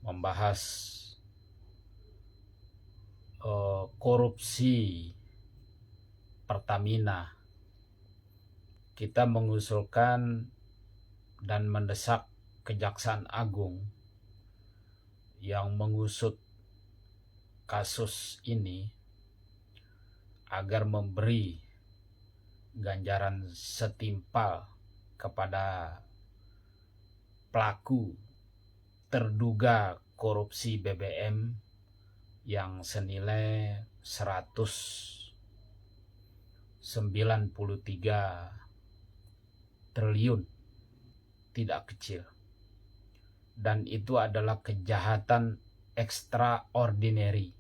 membahas korupsi Pertamina. Kita mengusulkan dan mendesak Kejaksaan Agung yang mengusut kasus ini agar memberi ganjaran setimpal kepada pelaku terduga korupsi BBM yang senilai 193 triliun, tidak kecil. Dan itu adalah kejahatan extraordinary,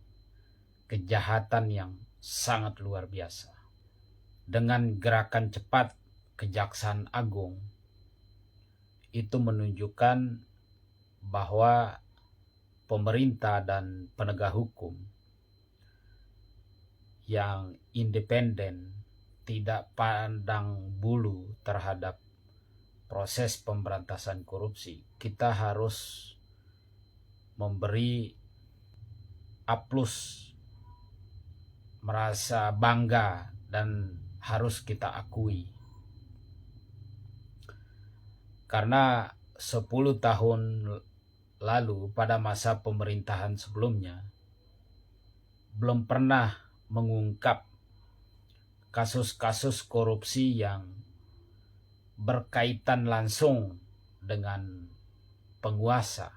kejahatan yang sangat luar biasa. Dengan gerakan cepat Kejaksaan Agung, itu menunjukkan bahwa pemerintah dan penegak hukum yang independen, tidak pandang bulu terhadap proses pemberantasan korupsi. Kita harus memberi aplaus, merasa bangga, dan harus kita akui. Karena 10 tahun lalu pada masa pemerintahan sebelumnya belum pernah mengungkap kasus-kasus korupsi yang berkaitan langsung dengan penguasa,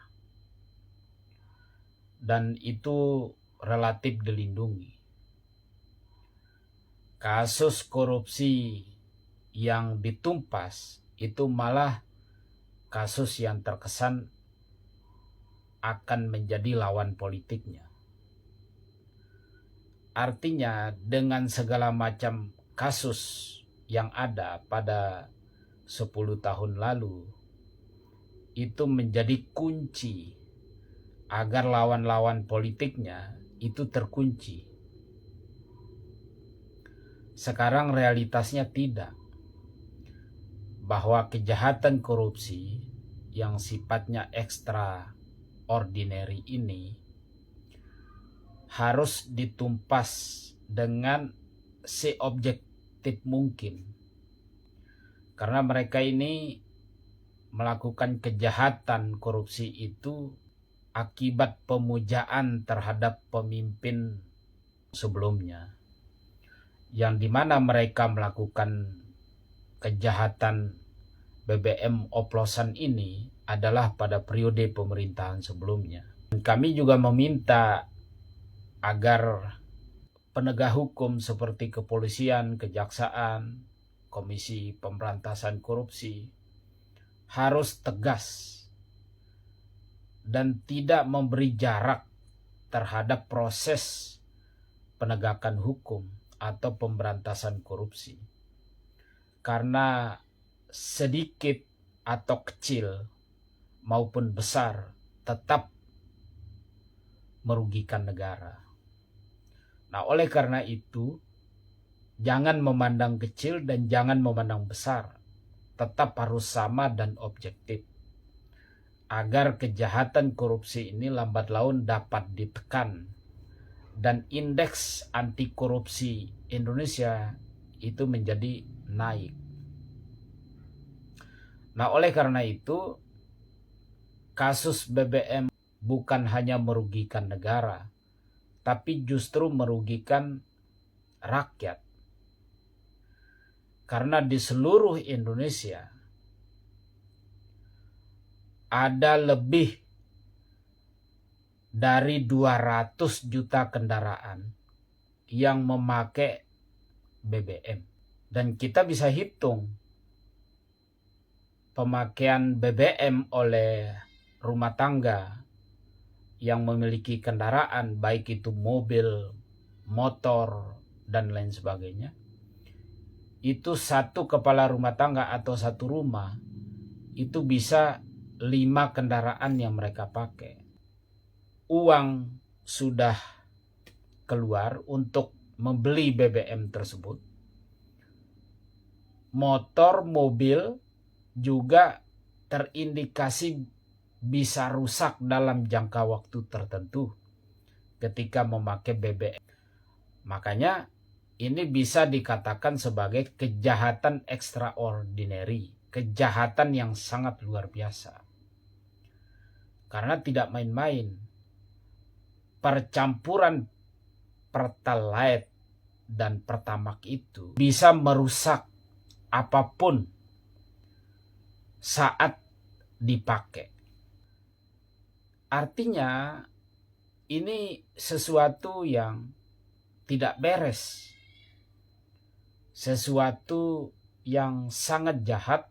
dan itu relatif dilindungi. Kasus korupsi yang ditumpas itu malah kasus yang terkesan akan menjadi lawan politiknya. Artinya dengan segala macam kasus yang ada pada 10 tahun lalu, itu menjadi kunci agar lawan-lawan politiknya itu terkunci. Sekarang realitasnya tidak, bahwa kejahatan korupsi yang sifatnya extraordinary ini harus ditumpas dengan seobjektif mungkin. Karena mereka ini melakukan kejahatan korupsi itu akibat pemujaan terhadap pemimpin sebelumnya, yang dimana mereka melakukan kejahatan BBM oplosan ini adalah pada periode pemerintahan sebelumnya. Dan kami juga meminta agar penegak hukum seperti kepolisian, kejaksaan, Komisi Pemberantasan Korupsi harus tegas dan tidak memberi jarak terhadap proses penegakan hukum atau pemberantasan korupsi. Karena sedikit atau kecil maupun besar tetap merugikan negara. Nah, oleh karena itu, jangan memandang kecil dan jangan memandang besar. Tetap harus sama dan objektif. Agar kejahatan korupsi ini lambat laun dapat ditekan. Dan indeks anti korupsi Indonesia itu menjadi naik. Nah, oleh karena itu, kasus BBM bukan hanya merugikan negara, tapi justru merugikan rakyat. Karena di seluruh Indonesia ada lebih dari 200 juta kendaraan yang memakai BBM. Dan kita bisa hitung pemakaian BBM oleh rumah tangga yang memiliki kendaraan, baik itu mobil, motor, dan lain sebagainya. Itu satu kepala rumah tangga atau satu rumah itu bisa 5 kendaraan yang mereka pakai. Uang sudah keluar untuk membeli BBM tersebut. Motor, mobil juga terindikasi bisa rusak dalam jangka waktu tertentu ketika memakai BBM. Makanya ini bisa dikatakan sebagai kejahatan extraordinary, kejahatan yang sangat luar biasa. Karena tidak main-main, percampuran Pertalite dan Pertamax itu bisa merusak apapun saat dipakai. Artinya ini sesuatu yang tidak beres, sesuatu yang sangat jahat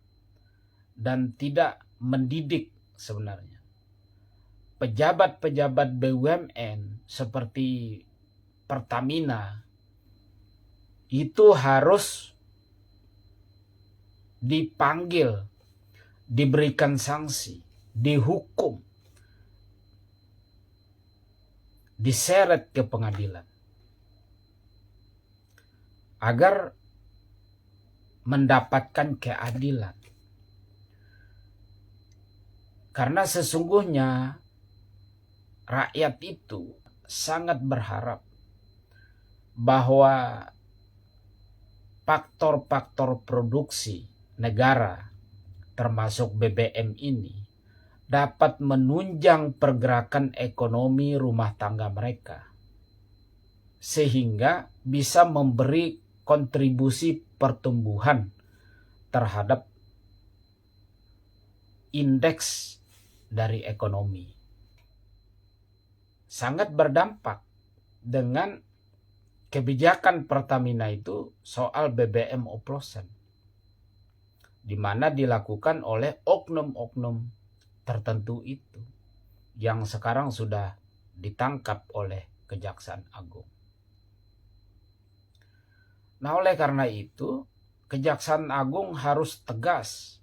dan tidak mendidik sebenarnya. Pejabat-pejabat BUMN seperti Pertamina itu harus dipanggil, diberikan sanksi, dihukum, diseret ke pengadilan agar mendapatkan keadilan. Karena sesungguhnya rakyat itu sangat berharap bahwa faktor-faktor produksi negara termasuk BBM ini dapat menunjang pergerakan ekonomi rumah tangga mereka sehingga bisa memberi kontribusi pertumbuhan terhadap indeks dari ekonomi. Sangat berdampak dengan kebijakan Pertamina itu soal BBM oplosan, di mana dilakukan oleh oknum-oknum tertentu itu yang sekarang sudah ditangkap oleh Kejaksaan Agung. Nah, oleh karena itu Kejaksaan Agung harus tegas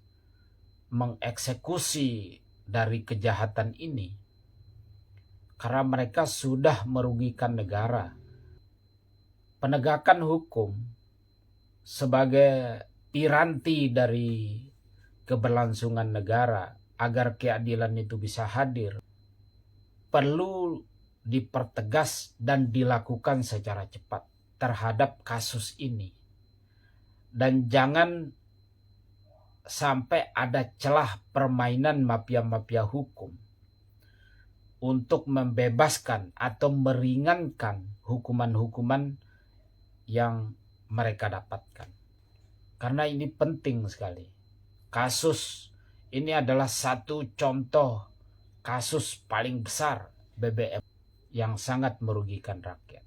mengeksekusi dari kejahatan ini karena mereka sudah merugikan negara. Penegakan hukum sebagai piranti dari keberlangsungan negara agar keadilan itu bisa hadir perlu dipertegas dan dilakukan secara cepat terhadap kasus ini. Dan jangan sampai ada celah permainan mafia-mafia hukum untuk membebaskan atau meringankan hukuman-hukuman yang mereka dapatkan. Karena ini penting sekali. Kasus ini adalah satu contoh kasus paling besar BBM yang sangat merugikan rakyat.